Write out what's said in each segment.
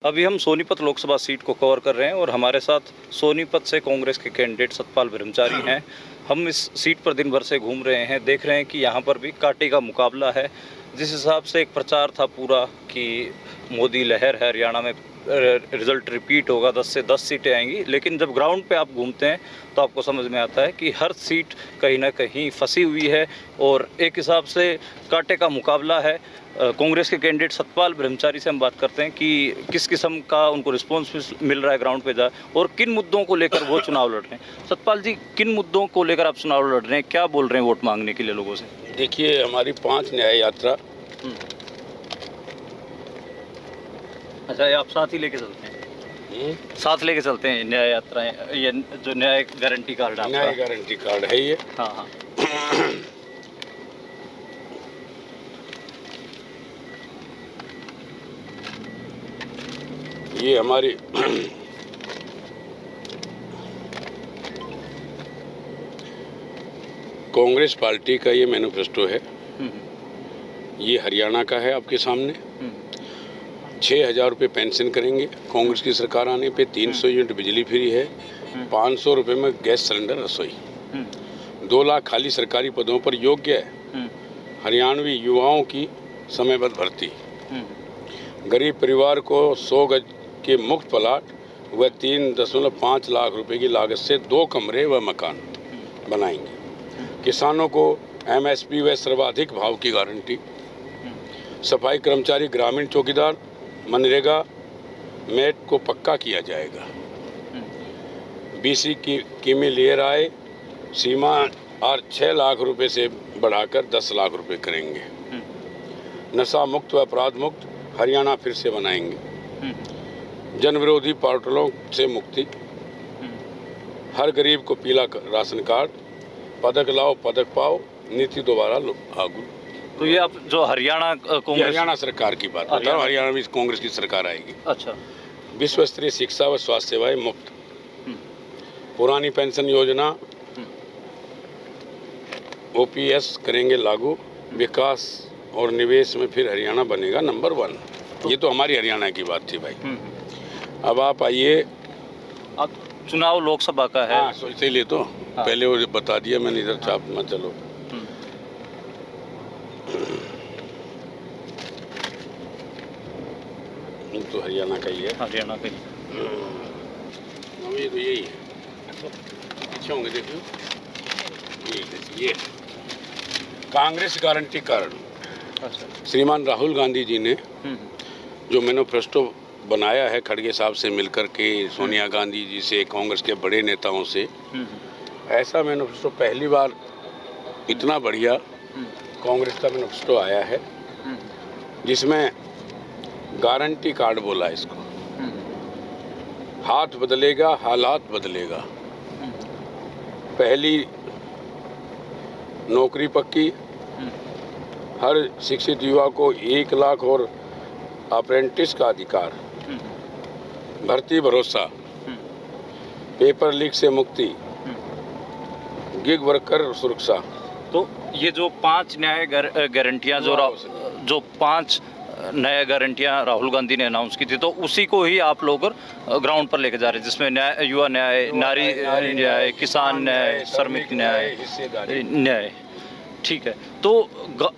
अभी हम सोनीपत लोकसभा सीट को कवर कर रहे हैं और हमारे साथ सोनीपत से कांग्रेस के कैंडिडेट सतपाल ब्रह्मचारी हैं। हम इस सीट पर दिन भर से घूम रहे हैं, देख रहे हैं कि यहाँ पर भी कांटे का मुकाबला है। जिस हिसाब से एक प्रचार था पूरा कि मोदी लहर है, हरियाणा में रिजल्ट रिपीट होगा, 10 से 10 सीटें आएंगी, लेकिन जब ग्राउंड पे आप घूमते हैं तो आपको समझ में आता है कि हर सीट कहीं ना कहीं फंसी हुई है और एक हिसाब से कांटे का मुकाबला है। कांग्रेस के कैंडिडेट सतपाल ब्रह्मचारी से हम बात करते हैं कि किस किस्म का उनको रिस्पॉन्स मिल रहा है ग्राउंड पे जा और किन मुद्दों को लेकर वो चुनाव लड़ रहे हैं। सतपाल जी, किन मुद्दों को लेकर आप चुनाव लड़ रहे हैं, क्या बोल रहे हैं वोट मांगने के लिए लोगों से? देखिए, हमारी 5 न्याय यात्रा। अच्छा, ये आप साथ ही लेके चलते हैं? साथ लेके चलते हैं न्याय यात्राएं, ये जो न्याय गारंटी कार्ड आपका? न्याय गारंटी कार्ड है ये। हाँ हाँ। ये हमारी कांग्रेस पार्टी का ये मैनिफेस्टो है। ये हरियाणा का है आपके सामने। 6,000 रुपये पेंशन करेंगे कांग्रेस की सरकार आने पे। 300 यूनिट बिजली फ्री है। 500 रुपये में गैस सिलेंडर रसोई। 2 लाख खाली सरकारी पदों पर योग्य है हरियाणवी युवाओं की समयबद्ध भर्ती। गरीब परिवार को 100 गज के मुफ्त प्लाट व 3.5 लाख रुपए की लागत से 2 कमरे व मकान बनाएंगे। किसानों को MSP व सर्वाधिक भाव की गारंटी। सफाई कर्मचारी, ग्रामीण चौकीदार, मनरेगा मेट को पक्का किया जाएगा। BC की कीमी लेयर आय सीमा और 6 लाख रुपए से बढ़ाकर 10 लाख रुपए करेंगे। नशा मुक्त व अपराध मुक्त हरियाणा फिर से बनाएंगे। जन विरोधी पोर्टलों से मुक्ति। हर गरीब को पीला राशन कार्ड। पदक लाओ पदक पाओ नीति दोबारा लागू। तो ये आप जो हरियाणा कांग्रेस, हरियाणा सरकार की बात बता रहा हूँ। हरियाणा में कांग्रेस की सरकार आएगी। अच्छा। विश्व स्तरीय शिक्षा व स्वास्थ्य सेवाएं मुफ्त। पुरानी पेंशन योजना OPS करेंगे लागू। विकास और निवेश में फिर हरियाणा बनेगा नंबर 1। ये तो हमारी हरियाणा की बात थी भाई। अब आप आइए। अब चुनाव लोकसभा का है। हाँ, इसीलिए तो पहले वो बता दिया मैंने, इधर छाप मत चलो। तो हरियाणा का ही है। हरियाणा का ही। ये तो यही है। पीछे होंगे देखिए। ये कांग्रेस गारंटी कार्ड। अच्छा। श्रीमान राहुल गांधी जी ने जो मैनिफेस्टो बनाया है खड़गे साहब से मिलकर के, सोनिया गांधी जी से, कांग्रेस के बड़े नेताओं से, ऐसा मैनिफेस्टो पहली बार इतना बढ़िया कांग्रेस का मैनिफेस्टो आया है जिसमें गारंटी कार्ड बोला है इसको। हाथ बदलेगा, हालात बदलेगा। पहली नौकरी पक्की। हर शिक्षित युवा को 1 लाख और अप्रेंटिस का अधिकार। भर्ती भरोसा। पेपर लीक से मुक्ति। गिग वर्कर सुरक्षा। तो ये जो 5 न्याय गारंटियां जो 5 नया गारंटियां राहुल गांधी ने अनाउंस की थी, तो उसी को ही आप लोग ग्राउंड पर लेके जा रहे हैं, जिसमें न्याय, युवा न्याय, नारी न्याय, किसान न्याय, श्रमिक न्याय, न्याय। ठीक है। तो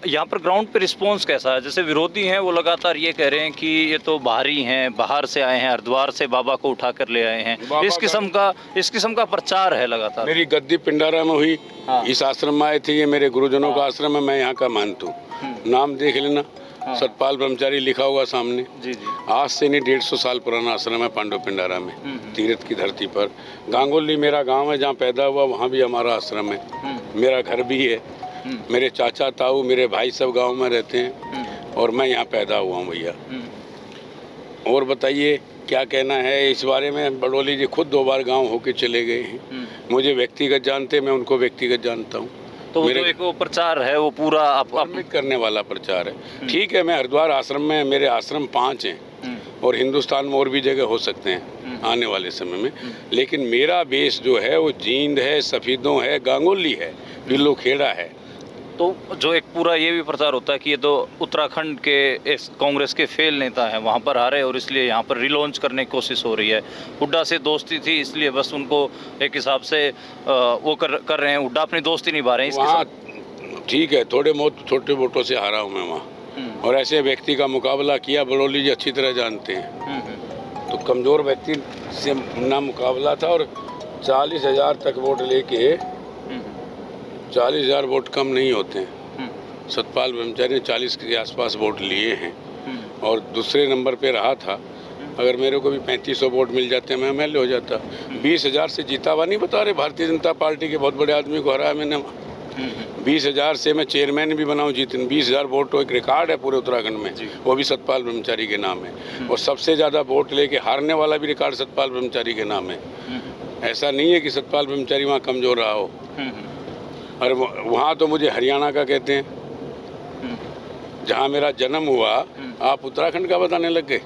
यहाँ पर ग्राउंड पे रिस्पॉन्स कैसा है? जैसे विरोधी हैं वो लगातार ये कह रहे हैं कि ये तो बाहरी हैं, बाहर से आए हैं, हरिद्वार से बाबा को उठा कर ले आए हैं। इस किस्म का प्रचार है लगातार। मेरी गद्दी पिंडारा में हुई। हाँ। इस आश्रम में आए थे, ये मेरे गुरुजनों का आश्रम है, मैं यहाँ का मानता हूँ। नाम देख लेना। हाँ। सतपाल ब्रह्मचारी लिखा हुआ सामने। जी जी। आज से नहीं 150 साल पुराना आश्रम है पांडव पिंडारा में, तीरथ की धरती पर। गांगुली मेरा गाँव है, जहाँ पैदा हुआ वहाँ भी हमारा आश्रम है। मेरा घर भी है। मेरे चाचा ताऊ, मेरे भाई सब गांव में रहते हैं और मैं यहाँ पैदा हुआ हूँ भैया। और बताइए क्या कहना है इस बारे में? बड़ोली जी खुद 2 बार गांव होके चले गए हैं। मुझे व्यक्तिगत जानते, मैं उनको व्यक्तिगत जानता हूँ। तो मेरे एक वो प्रचार है, वो पूरा आप करने वाला प्रचार है। ठीक है, मैं हरिद्वार आश्रम में, मेरे आश्रम 5 हैं और हिंदुस्तान में और भी जगह हो सकते हैं आने वाले समय में। लेकिन मेरा बेस जो है वो जींद है, सफीदों है, गांगुली है, बिल्लू खेड़ा है। तो जो एक पूरा ये भी प्रचार होता है कि ये तो उत्तराखंड के इस कांग्रेस के फेल नेता हैं, वहाँ पर हारे और इसलिए यहाँ पर रिलॉन्च करने की कोशिश हो रही है। हुड्डा से दोस्ती थी इसलिए बस उनको एक हिसाब से वो कर रहे हैं, हुड्डा अपनी दोस्ती निभा रहे हैं इसके वहाँ साथ। ठीक है, थोड़े बहुत छोटे वोटों से हारा हूँ मैं वहाँ, और ऐसे व्यक्ति का मुकाबला किया बड़ोली जी अच्छी तरह जानते हैं। तो कमज़ोर व्यक्ति से ना मुकाबला था, और 40,000 तक वोट लेके 40,000 वोट कम नहीं होते हैं। सतपाल ब्रह्मचारी ने 40 के आसपास वोट लिए हैं और दूसरे नंबर पे रहा था। अगर मेरे को भी 3500 वोट मिल जाते मैं एमएलए हो जाता। 20,000 से जीता हुआ नहीं बता रहे, भारतीय जनता पार्टी के बहुत बड़े आदमी को हराया मैंने। 20,000 से मैं चेयरमैन भी बनाऊँ जीतन। 20,000 वोट तो एक रिकॉर्ड है पूरे उत्तराखंड में, वो भी सतपाल ब्रह्मचारी के नाम है। और सबसे ज़्यादा वोट लेके हारने वाला भी रिकॉर्ड सतपाल ब्रह्मचारी के नाम है। ऐसा नहीं है कि सतपाल ब्रह्मचारी वहाँ कमज़ोर रहा हो। और वहाँ तो मुझे हरियाणा का कहते हैं, जहाँ मेरा जन्म हुआ आप उत्तराखंड का बताने लग गए।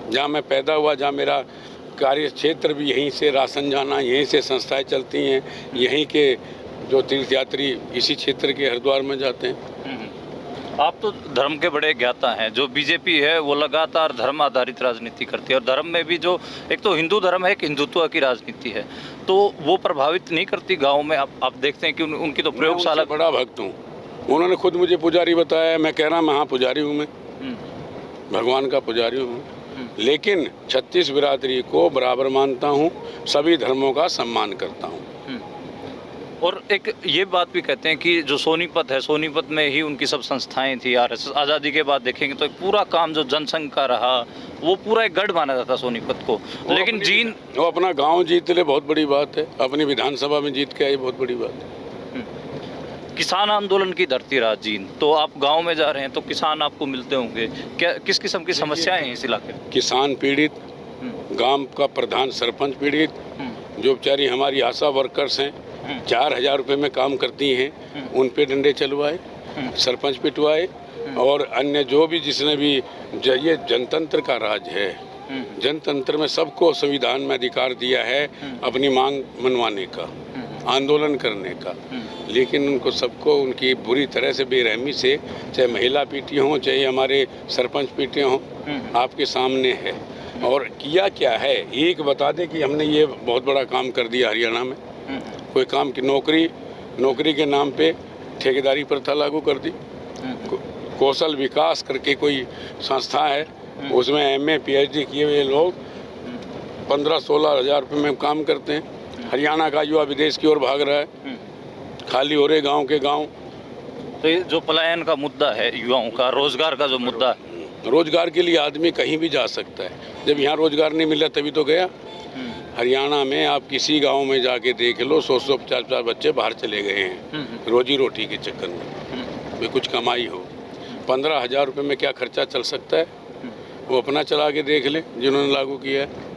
जहाँ मैं पैदा हुआ, जहाँ मेरा कार्य क्षेत्र भी, यहीं से राशन जाना, यहीं से संस्थाएं चलती हैं, यहीं के जो तीर्थयात्री इसी क्षेत्र के हरिद्वार में जाते हैं। आप तो धर्म के बड़े ज्ञाता हैं। जो बीजेपी है वो लगातार धर्म आधारित राजनीति करती है, और धर्म में भी जो एक तो हिंदू धर्म है, एक हिंदुत्व की राजनीति है, तो वो प्रभावित नहीं करती गाँव में। आप देखते हैं कि उनकी तो प्रयोगशाला। बड़ा भक्त हूँ, उन्होंने खुद मुझे पुजारी बताया। मैं कह रहा मैं हाँ पुजारी हूँ, मैं भगवान का पुजारी हूँ, लेकिन 36 बिरादरी को बराबर मानता हूँ, सभी धर्मों का सम्मान करता हूँ। और एक ये बात भी कहते हैं कि जो सोनीपत है, सोनीपत में ही उनकी सब संस्थाएं थी। आरएसएस आज़ादी के बाद देखेंगे तो एक पूरा काम जो जनसंघ का रहा, वो पूरा एक गढ़ माना जाता सोनीपत को। लेकिन जीन वो अपना गांव जीत ले, बहुत बड़ी बात है। अपनी विधानसभा में जीत के आई, बहुत बड़ी बात है। किसान आंदोलन की धरती रहा जीन, तो आप गांव में जा रहे हैं तो किसान आपको मिलते होंगे। क्या किस किस्म की समस्याएं हैं इस इलाके में? किसान पीड़ित, गांव का प्रधान सरपंच पीड़ित, जो बेचारी हमारी आशा वर्कर्स हैं 4,000 रुपये में काम करती हैं, उन पे डंडे चलवाए, सरपंच पिटवाए, और अन्य जो भी जिसने भी ये जनतंत्र का राज है। जनतंत्र में सबको संविधान में अधिकार दिया है अपनी मांग मनवाने का, आंदोलन करने का, लेकिन उनको सबको उनकी बुरी तरह से बेरहमी से, चाहे महिला पीटी हों चाहे हमारे सरपंच पीटे हों, आपके सामने है। और किया क्या है एक बता दें कि हमने ये बहुत बड़ा काम कर दिया हरियाणा में। कोई काम की नौकरी के नाम पे ठेकेदारी प्रथा लागू कर दी। कौशल विकास करके कोई संस्था है, उसमें एमए पीएचडी किए हुए लोग 15-16 हज़ार रुपये में काम करते हैं। हरियाणा का युवा विदेश की ओर भाग रहा है, खाली हो रहे गांव के गांव। तो ये जो पलायन का मुद्दा है युवाओं का, रोजगार का जो मुद्दा है, रोजगार के लिए आदमी कहीं भी जा सकता है। जब यहाँ रोजगार नहीं मिला तभी तो गया। हरियाणा में आप किसी गांव में जाके देख लो, 100-150 बच्चे बाहर चले गए हैं रोजी रोटी के चक्कर में। वे कुछ कमाई हो, 15,000 रुपये में क्या खर्चा चल सकता है, वो अपना चला के देख ले जिन्होंने लागू किया है।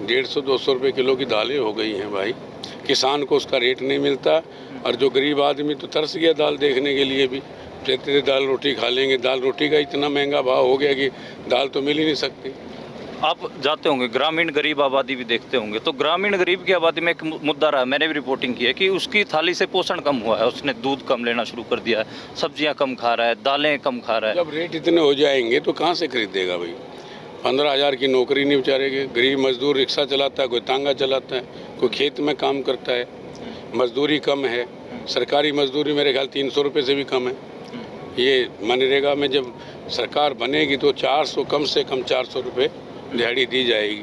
150-200 रुपये किलो की दालें हो गई हैं भाई। किसान को उसका रेट नहीं मिलता, और जो गरीब आदमी तो तरस गया दाल देखने के लिए भी, कहते थे दाल रोटी खा लेंगे। दाल रोटी का इतना महंगा भाव हो गया कि दाल तो मिल ही नहीं सकती। आप जाते होंगे, ग्रामीण गरीब आबादी भी देखते होंगे, तो ग्रामीण गरीब की आबादी में एक मुद्दा रहा, मैंने भी रिपोर्टिंग की है कि उसकी थाली से पोषण कम हुआ है। उसने दूध कम लेना शुरू कर दिया है, सब्जियां कम खा रहा है, दालें कम खा रहा है। जब रेट इतने हो जाएंगे तो कहाँ से खरीदेगा भाई? 15,000 की नौकरी नहीं बेचारे के। गरीब मजदूर रिक्शा चलाता है, कोई तांगा चलाता है, कोई खेत में काम करता है, मजदूरी कम है। सरकारी मजदूरी मेरे ख्याल 300 रुपये से भी कम है। ये मनरेगा में जब सरकार बनेगी तो 400 कम से कम 400 रुपये दिहाड़ी दी जाएगी।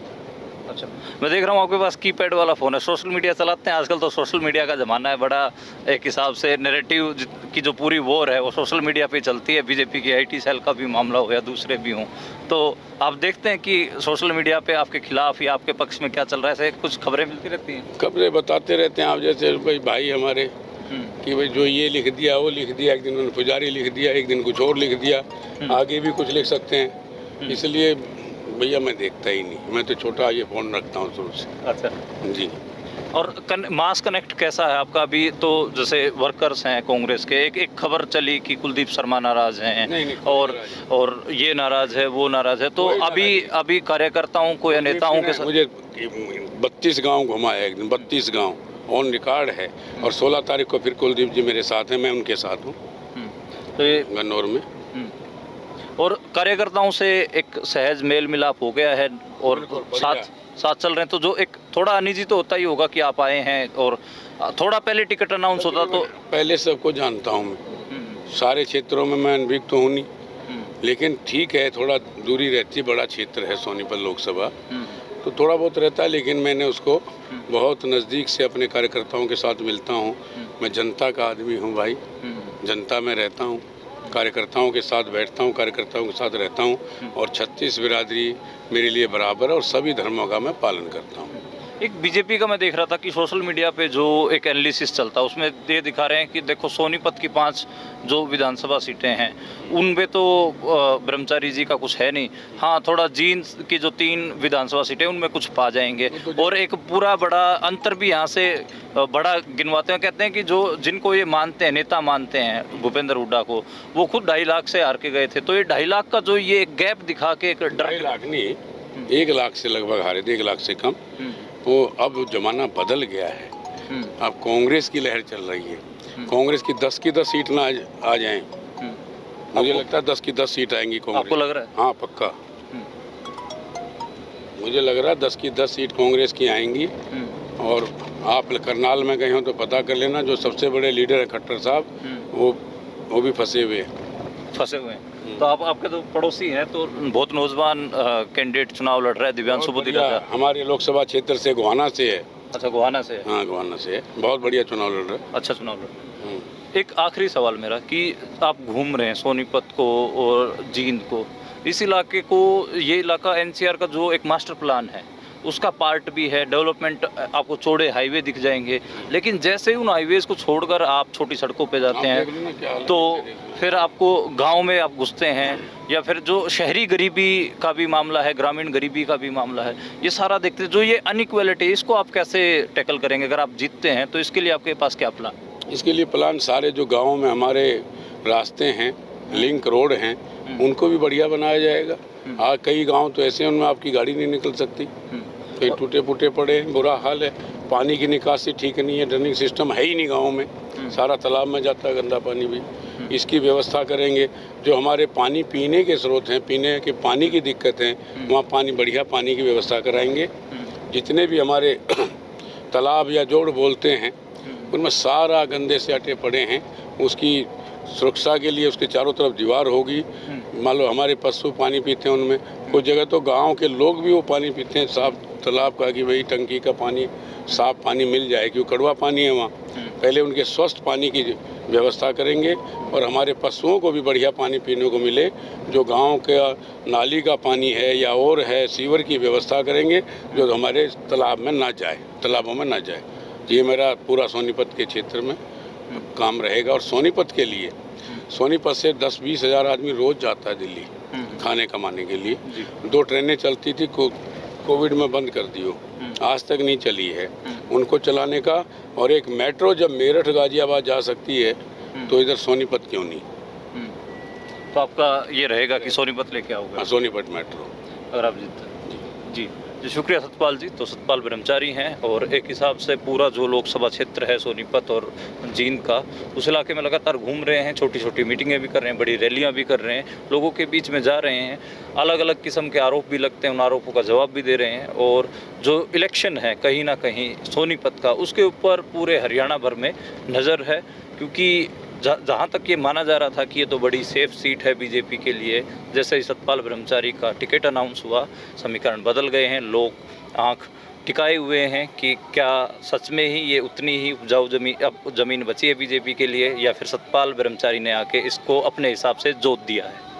अच्छा, मैं देख रहा हूँ आपके पास कीपैड वाला फ़ोन है, सोशल मीडिया चलाते हैं आजकल? तो सोशल मीडिया का ज़माना है, बड़ा एक हिसाब से नैरेटिव की जो पूरी वॉर है वो सोशल मीडिया पे चलती है। बीजेपी की आईटी सेल का भी मामला हो या दूसरे भी हों, तो आप देखते हैं कि सोशल मीडिया पे आपके खिलाफ या आपके पक्ष में क्या चल रहा है, ऐसे कुछ खबरें मिलती रहती हैं? खबरें बताते रहते हैं आप जैसे भाई हमारे, कि भाई जो ये लिख दिया वो लिख दिया, एक दिन उन्होंने पुजारी लिख दिया, एक दिन कुछ और लिख दिया, आगे भी कुछ लिख सकते हैं। इसलिए भैया मैं देखता ही नहीं, मैं तो छोटा ये फ़ोन रखता हूँ शुरू से। अच्छा जी। और मास कनेक्ट कैसा है आपका? अभी तो जैसे वर्कर्स हैं कांग्रेस के, एक खबर चली कि कुलदीप शर्मा नाराज हैं, नहीं, और ये नाराज है, वो नाराज है, तो अभी कार्यकर्ताओं को या नेताओं के साथ मुझे 32 गाँव घुमाया, एक दिन 32 गाँव ऑन रिकॉर्ड है। और 16 तारीख को फिर कुलदीप जी मेरे साथ हैं, मैं उनके साथ हूँ। तो ये गन्नौर में। और कार्यकर्ताओं से एक सहज मेल मिलाप हो गया है और बिल्कुल, बढ़िया। साथ चल रहे हैं, तो जो एक थोड़ा अनिजी तो होता ही होगा कि आप आए हैं, और थोड़ा पहले टिकट अनाउंस होता तो पहले सबको जानता हूँ मैं, सारे क्षेत्रों में मैं अनभिज्ञ तो हूँ नहीं, लेकिन ठीक है थोड़ा दूरी रहती है, बड़ा क्षेत्र है सोनीपत लोकसभा, तो थोड़ा बहुत रहता है, लेकिन मैंने उसको बहुत नज़दीक से अपने कार्यकर्ताओं के साथ मिलता हूँ। मैं जनता का आदमी हूँ भाई, जनता में रहता हूँ, कार्यकर्ताओं के साथ बैठता हूँ, कार्यकर्ताओं के साथ रहता हूँ, और 36 बिरादरी मेरे लिए बराबर है और सभी धर्मों का मैं पालन करता हूँ। एक बीजेपी का मैं देख रहा था कि सोशल मीडिया पे जो एक एनालिसिस चलता है उसमें ये दिखा रहे हैं कि देखो सोनीपत की 5 जो विधानसभा सीटें हैं उनमें तो ब्रह्मचारी जी का कुछ है नहीं, हाँ थोड़ा जींद की जो 3 विधानसभा सीटें उनमें कुछ पा जाएंगे, और एक पूरा बड़ा अंतर भी यहाँ से बड़ा गिनवाते हैं। कहते हैं कि जो जिनको ये मानते हैं, नेता मानते हैं भूपेंद्र हुड्डा को, वो खुद 2.5 लाख से हार के गए थे, तो ये 2.5 लाख का जो ये गैप दिखा के एक 2.5 लाख नहीं, 1 लाख से लगभग हारे थे, 1 लाख से कम। वो अब जमाना बदल गया है, अब कांग्रेस की लहर चल रही है, कांग्रेस की 10 की 10 सीट ना आ जाएं, मुझे लगता है 10 की 10 सीट आएंगी कांग्रेस। आपको लग रहा है? हाँ पक्का, मुझे लग रहा है 10 की 10 सीट कांग्रेस की आएंगी। और आप करनाल में गए हो तो पता कर लेना, जो सबसे बड़े लीडर है खट्टर साहब, वो भी फंसे हुए हैं। तो आपके तो पड़ोसी हैं, तो बहुत नौजवान कैंडिडेट चुनाव लड़ रहा है, दिव्यांशु बुद्धिराजा हमारे लोकसभा क्षेत्र से, गोहाना से है। अच्छा, गोहाना से है। हाँ गोहाना से है, बहुत बढ़िया चुनाव लड़ रहा है। अच्छा चुनाव लड़ रहा है। एक आखिरी सवाल मेरा कि आप घूम रहे हैं सोनीपत को और जींद को, इस इलाके को, ये इलाका एनसीआर का जो एक मास्टर प्लान है उसका पार्ट भी है, डेवलपमेंट, आपको चौड़े हाईवे दिख जाएंगे, लेकिन जैसे ही उन हाईवेज को छोड़कर आप छोटी सड़कों पे जाते हैं तो फिर आपको गांव में आप घुसते हैं, या फिर जो शहरी गरीबी का भी मामला है, ग्रामीण गरीबी का भी मामला है, ये सारा देखते हैं। जो ये अनइक्वालिटी, इसको आप कैसे टैकल करेंगे अगर आप जीतते हैं, तो इसके लिए आपके पास क्या प्लान? इसके लिए प्लान सारे जो गाँव में हमारे रास्ते हैं, लिंक रोड हैं, उनको भी बढ़िया बनाया जाएगा। कई गाँव तो ऐसे हैं उनमें आपकी गाड़ी नहीं निकल सकती, कहीं टूटे फूटे पड़े, बुरा हाल है, पानी की निकासी ठीक नहीं है, ड्रेनेज सिस्टम है ही नहीं गाँव में, सारा तालाब में जाता है गंदा पानी भी। इसकी व्यवस्था करेंगे। जो हमारे पानी पीने के स्रोत हैं, पीने के पानी की दिक्कत है, वहाँ पानी, बढ़िया पानी की व्यवस्था कराएंगे। जितने भी हमारे तालाब या जोड़ बोलते हैं उनमें सारा गंदे से अटे पड़े हैं, उसकी सुरक्षा के लिए उसके चारों तरफ दीवार होगी। मान लो हमारे पशु पानी पीते हैं उनमें, कुछ जगह तो गांव के लोग भी वो पानी पीते हैं साफ तालाब का, कि भाई टंकी का पानी, साफ पानी मिल जाए, क्योंकि कड़वा पानी है वहाँ। पहले उनके स्वस्थ पानी की व्यवस्था करेंगे और हमारे पशुओं को भी बढ़िया पानी पीने को मिले। जो गांव का नाली का पानी है या और है, सीवर की व्यवस्था करेंगे जो हमारे तालाब में ना जाए, तालाबों में ना जाए। ये मेरा पूरा सोनीपत के क्षेत्र में काम रहेगा। और सोनीपत के लिए, सोनीपत से 10-20 हज़ार आदमी रोज जाता है दिल्ली खाने कमाने के लिए। 2 ट्रेनें चलती थी, कोविड में बंद कर दी हो, आज तक नहीं चली है, उनको चलाने का। और एक मेट्रो जब मेरठ गाजियाबाद जा सकती है तो इधर सोनीपत क्यों नहीं? तो आपका ये रहेगा कि सोनीपत लेके आओगे? हाँ, सोनीपत मेट्रो अगर आप जीतते हैं। जी जी, शुक्रिया सतपाल जी। तो सतपाल ब्रह्मचारी हैं और एक हिसाब से पूरा जो लोकसभा क्षेत्र है सोनीपत और जींद का, उस इलाके में लगातार घूम रहे हैं, छोटी छोटी मीटिंगें भी कर रहे हैं, बड़ी रैलियां भी कर रहे हैं, लोगों के बीच में जा रहे हैं, अलग अलग किस्म के आरोप भी लगते हैं, उन आरोपों का जवाब भी दे रहे हैं। और जो इलेक्शन है कहीं ना कहीं सोनीपत का, उसके ऊपर पूरे हरियाणा भर में नज़र है, क्योंकि जहाँ तक ये माना जा रहा था कि ये तो बड़ी सेफ सीट है बीजेपी के लिए, जैसे ही सतपाल ब्रह्मचारी का टिकट अनाउंस हुआ समीकरण बदल गए हैं। लोग आंख टिकाए हुए हैं कि क्या सच में ही ये उतनी ही उपजाऊ ज़मीन बची है बीजेपी के लिए, या फिर सतपाल ब्रह्मचारी ने आके इसको अपने हिसाब से जोत दिया है।